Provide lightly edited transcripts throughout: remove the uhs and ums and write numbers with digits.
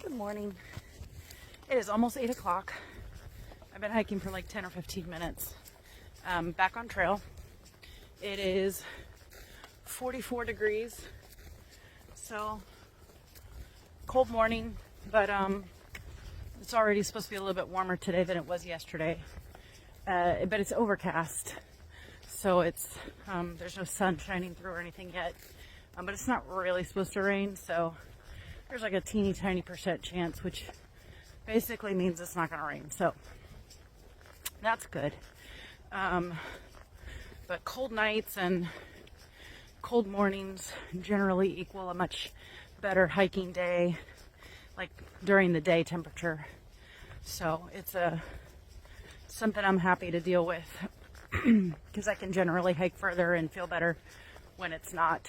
Good morning. It is almost 8 o'clock. I've been hiking for like 10 or 15 minutes. Back on trail. It is 44 degrees. So, cold morning, but it's already supposed to be a little bit warmer today than it was yesterday. But it's overcast. So it's, there's no sun shining through or anything yet. But it's not really supposed to rain, so there's like a teeny tiny % chance, which basically means it's not going to rain. So that's good. But cold nights and cold mornings generally equal a much better hiking day, like during the day temperature. So it's something I'm happy to deal with because I can generally hike further and feel better when it's not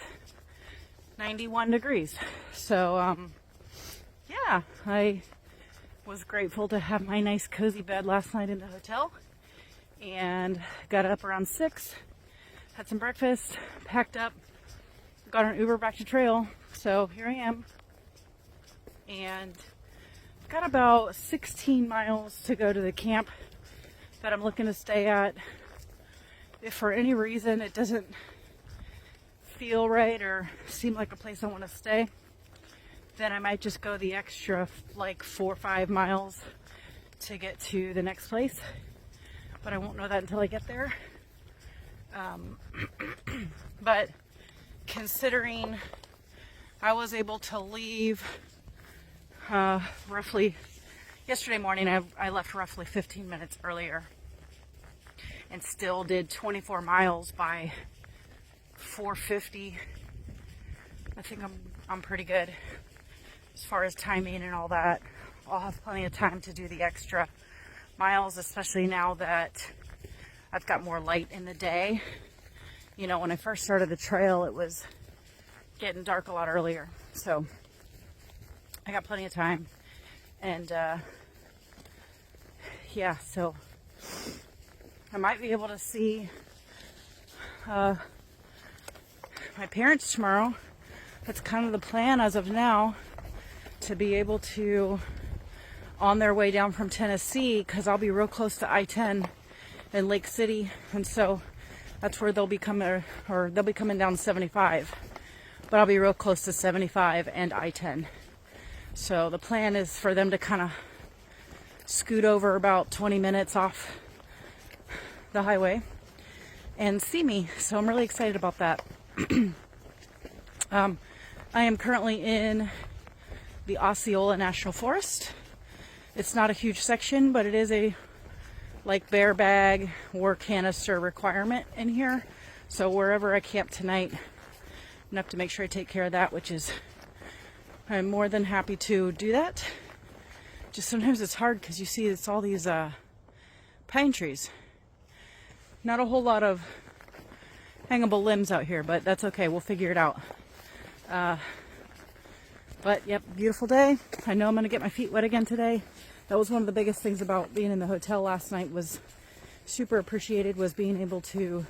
91 degrees. So, yeah, I was grateful to have my nice cozy bed last night in the hotel and got up around 6, had some breakfast, packed up, got an Uber back to trail. So here I am, and got about 16 miles to go to the camp that I'm looking to stay at. If for any reason it doesn't feel right or seem like a place I want to stay, then I might just go the extra like 4 or 5 miles to get to the next place, but I won't know that until I get there. But considering I was able to leave roughly yesterday morning, I left roughly 15 minutes earlier and still did 24 miles by 4:50. I think I'm pretty good as far as timing and all that. I'll have plenty of time to do the extra miles, especially now that I've got more light in the day. You know, when I first started the trail, it was getting dark a lot earlier. So I got plenty of time. And yeah, so I might be able to see my parents tomorrow. That's kind of the plan as of now, to be able to, on their way down from Tennessee, because I'll be real close to I-10 in Lake City, and so that's where they'll be coming, or they'll be coming down 75, but I'll be real close to 75 and I-10. So the plan is for them to kind of scoot over about 20 minutes off the highway and see me. So I'm really excited about that. I am currently in the Osceola National Forest. It's not a huge section, but it is a like bear bag or canister requirement in here. So wherever I camp tonight, I'm gonna have to make sure I take care of that, which is, I'm more than happy to do that. Just sometimes it's hard because you see it's all these pine trees. Not a whole lot of hangable limbs out here, but that's okay. We'll figure it out. But yep, beautiful day. I know I'm going to get my feet wet again today. That was one of the biggest things about being in the hotel last night, was super appreciated, was being able to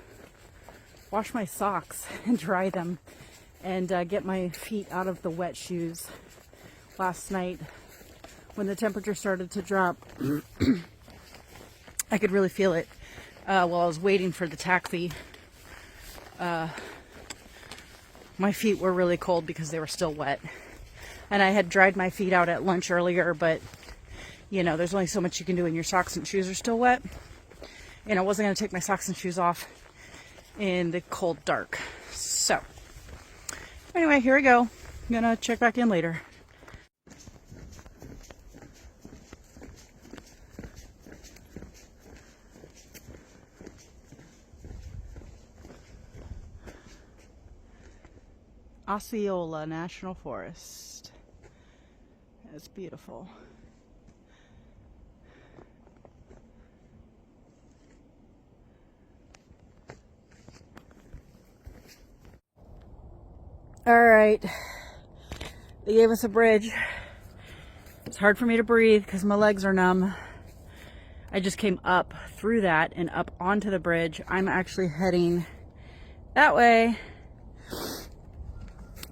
wash my socks and dry them and get my feet out of the wet shoes. Last night when the temperature started to drop, I could really feel it while I was waiting for the taxi. My feet were really cold because they were still wet. And I had dried my feet out at lunch earlier, but you know, there's only so much you can do when your socks and shoes are still wet. And I wasn't going to take my socks and shoes off in the cold dark. So anyway, here we go. I'm going to check back in later. Osceola National Forest. It's beautiful. All right. They gave us a bridge. It's hard for me to breathe because my legs are numb. I just came up through that and up onto the bridge. I'm actually heading that way.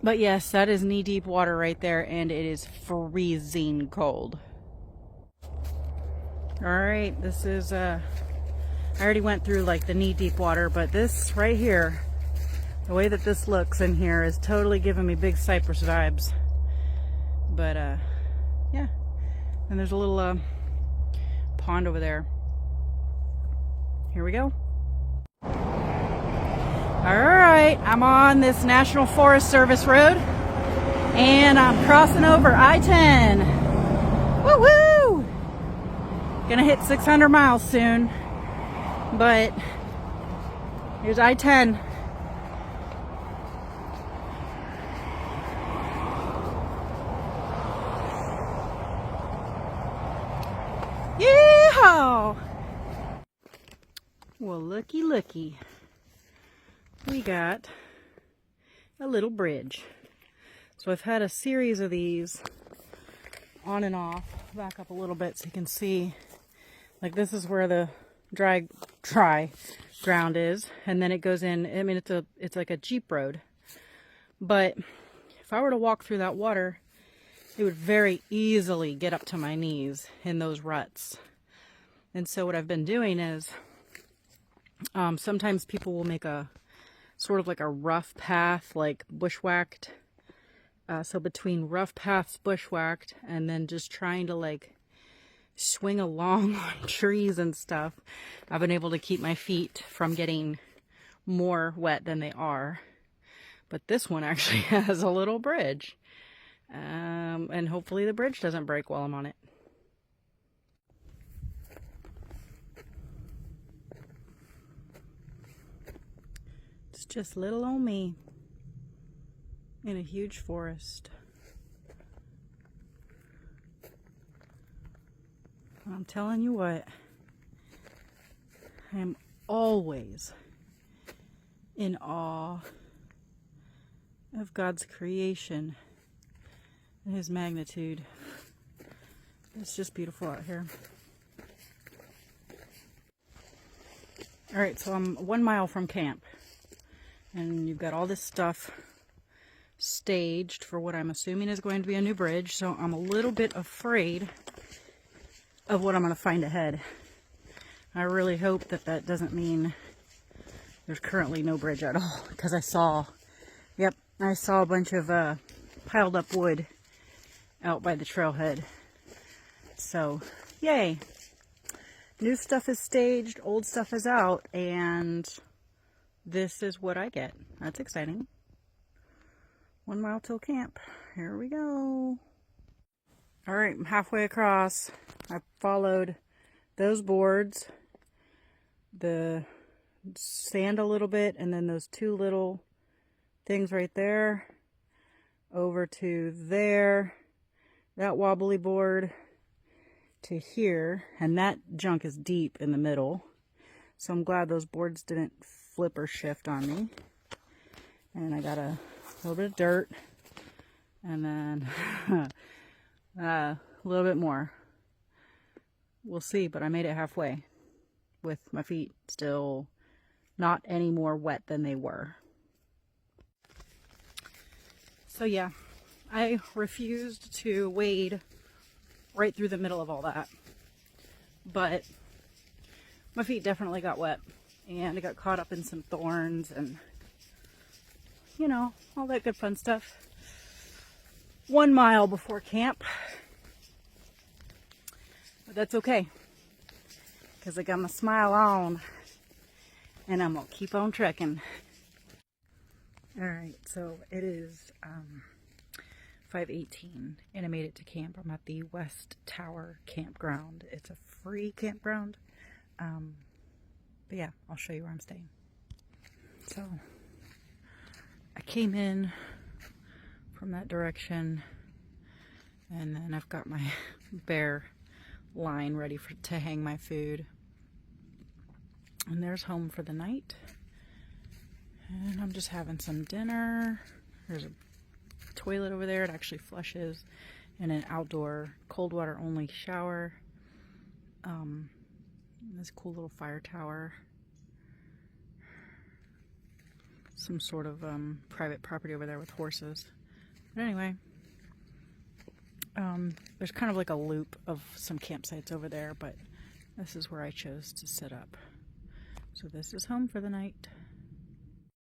But yes, that is knee-deep water right there, and it is freezing cold. Alright, this is, I already went through like the knee-deep water, but this right here, the way that this looks in here is totally giving me big Cypress vibes. But, yeah. And there's a little, pond over there. Here we go. Alright, I'm on this National Forest Service road, and I'm crossing over I-10. Woo-woo! Gonna hit 600 miles soon, but here's I-10. Yeehaw! Well, looky, looky. We got a little bridge. So I've had a series of these on and off. Back up a little bit so you can see. Like, this is where the dry ground is, and then it goes in. I mean, it's like a Jeep road. But if I were to walk through that water, it would very easily get up to my knees in those ruts. And so what I've been doing is, sometimes people will make a sort of like a rough path, like bushwhacked. So between rough paths, bushwhacked, and then just trying to like swing along on trees and stuff, I've been able to keep my feet from getting more wet than they are. But this one actually has a little bridge. And hopefully the bridge doesn't break while I'm on it. It's just little old me in a huge forest. I'm telling you what, I am always in awe of God's creation and His magnitude. It's just beautiful out here. Alright, so I'm 1 mile from camp. And you've got all this stuff staged for what I'm assuming is going to be a new bridge. So I'm a little bit afraid of what I'm going to find ahead. I really hope that that doesn't mean there's currently no bridge at all. Because I saw a bunch of piled up wood out by the trailhead. So, yay. New stuff is staged, old stuff is out, and this is what I get. That's exciting. 1 mile till camp. Here we go. Alright, I'm halfway across. I followed those boards, the sand a little bit, and then those two little things right there, over to there, that wobbly board, to here, and that junk is deep in the middle. So I'm glad those boards didn't flip or shift on me. And I got a little bit of dirt, and then a little bit more. We'll see, but I made it halfway with my feet still not any more wet than they were. So yeah, I refused to wade right through the middle of all that, but my feet definitely got wet, and I got caught up in some thorns and, you know, all that good fun stuff. 1 mile before camp, but that's okay, because I got my smile on, and I'm gonna keep on trekking. Alright, so it is 5:18, and I made it to camp. I'm at the West Tower Campground. It's a free campground. But yeah, I'll show you where I'm staying. So, I came in from that direction, and then I've got my bear line ready to hang my food. And there's home for the night. And I'm just having some dinner. There's a toilet over there. It actually flushes. And an outdoor cold water only shower. This cool little fire tower. some sort of private property over there with horses. But anyway, there's kind of like a loop of some campsites over there, but this is where I chose to set up. So this is home for the night.